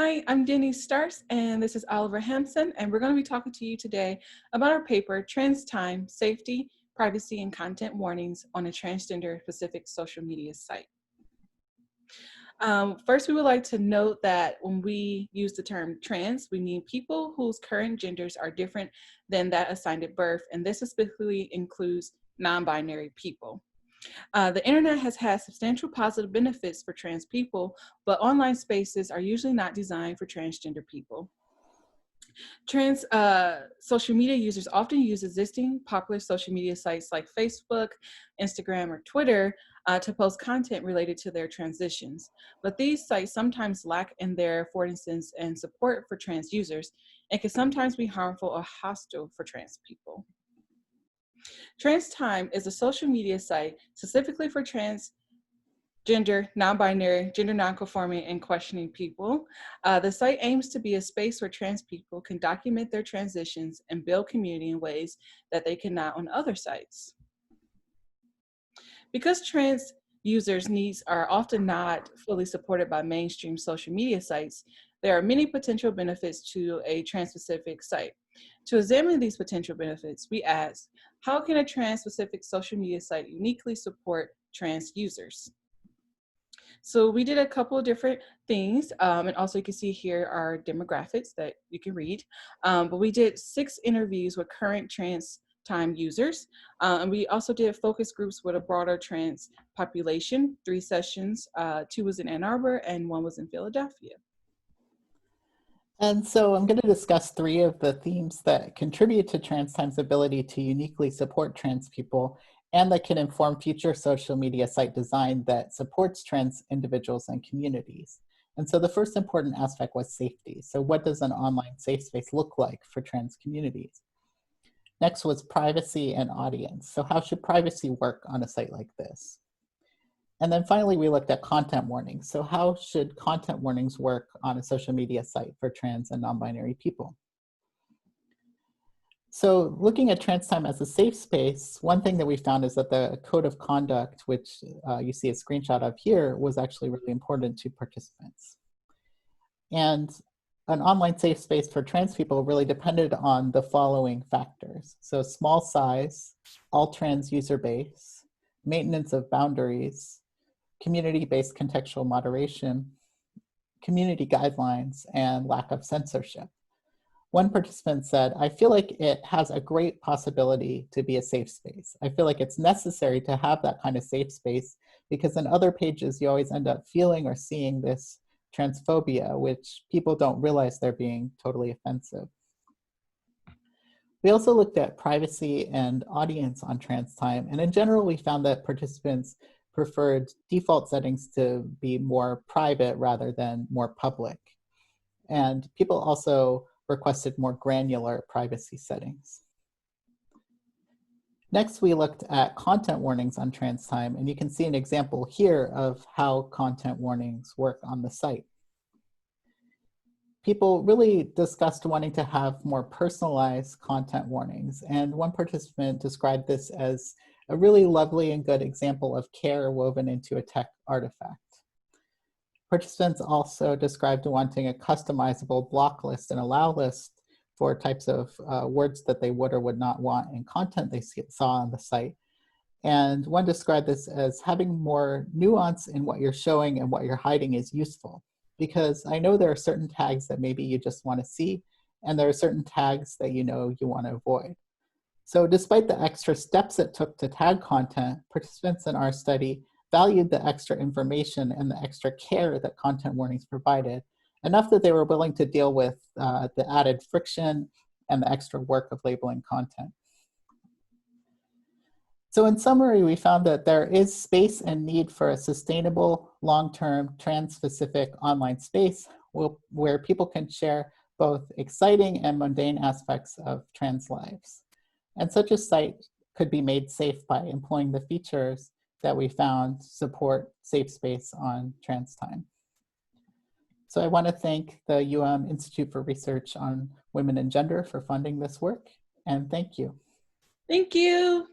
Hi, I'm Denise Starks, and this is Oliver Hampson, and we're going to be talking to you today about our paper, Trans Time, Safety, Privacy, and Content Warnings on a Transgender-Specific Social Media Site. First, we would like to note that when we use the term trans, we mean people whose current genders are different than that assigned at birth, and this specifically includes non-binary people. The internet has had substantial positive benefits for trans people, but online spaces are usually not designed for transgender people. Trans social media users often use existing popular social media sites like Facebook, Instagram, or Twitter to post content related to their transitions. But these sites sometimes lack in their affordances and support for trans users and can sometimes be harmful or hostile for trans people. Trans Time is a social media site specifically for transgender, non-binary, gender non-conforming, and questioning people. The site aims to be a space where trans people can document their transitions and build community in ways that they cannot on other sites. Because trans users' needs are often not fully supported by mainstream social media sites, there are many potential benefits to a trans-specific site. To examine these potential benefits, we asked, how can a trans-specific social media site uniquely support trans users? So we did a couple of different things, and also you can see here our demographics that you can read. But we did 6 interviews with current trans time users, and we also did focus groups with a broader trans population, 3 sessions, 2 was in Ann Arbor and 1 was in Philadelphia. And so I'm going to discuss 3 of the themes that contribute to Trans Time's ability to uniquely support trans people and that can inform future social media site design that supports trans individuals and communities. And so the first important aspect was safety. So what does an online safe space look like for trans communities? Next was privacy and audience. So how should privacy work on a site like this? And then finally, we looked at content warnings. So how should content warnings work on a social media site for trans and non-binary people? So looking at Trans Time as a safe space, one thing that we found is that the code of conduct, which you see a screenshot of here, was actually really important to participants. And an online safe space for trans people really depended on the following factors. So small size, all trans user base, maintenance of boundaries, community-based contextual moderation, community guidelines, and lack of censorship. One participant said, I feel like it has a great possibility to be a safe space. I feel like it's necessary to have that kind of safe space because in other pages, you always end up feeling or seeing this transphobia, which people don't realize they're being totally offensive. We also looked at privacy and audience on Trans Time, and in general, we found that participants preferred default settings to be more private rather than more public. And people also requested more granular privacy settings. Next, we looked at content warnings on Trans Time, and you can see an example here of how content warnings work on the site. People really discussed wanting to have more personalized content warnings, and one participant described this as a really lovely and good example of care woven into a tech artifact. Participants also described wanting a customizable block list and allow list for types of words that they would or would not want in content they saw on the site. And one described this as having more nuance in what you're showing and what you're hiding is useful. Because I know there are certain tags that maybe you just want to see, and there are certain tags that you know you want to avoid. So despite the extra steps it took to tag content, participants in our study valued the extra information and the extra care that content warnings provided, enough that they were willing to deal with the added friction and the extra work of labeling content. So in summary, we found that there is space and need for a sustainable, long-term, trans-specific online space where people can share both exciting and mundane aspects of trans lives. And such a site could be made safe by employing the features that we found support safe space on Trans Time. So I want to thank the Institute for Research on Women and Gender for funding this work, and thank you. Thank you.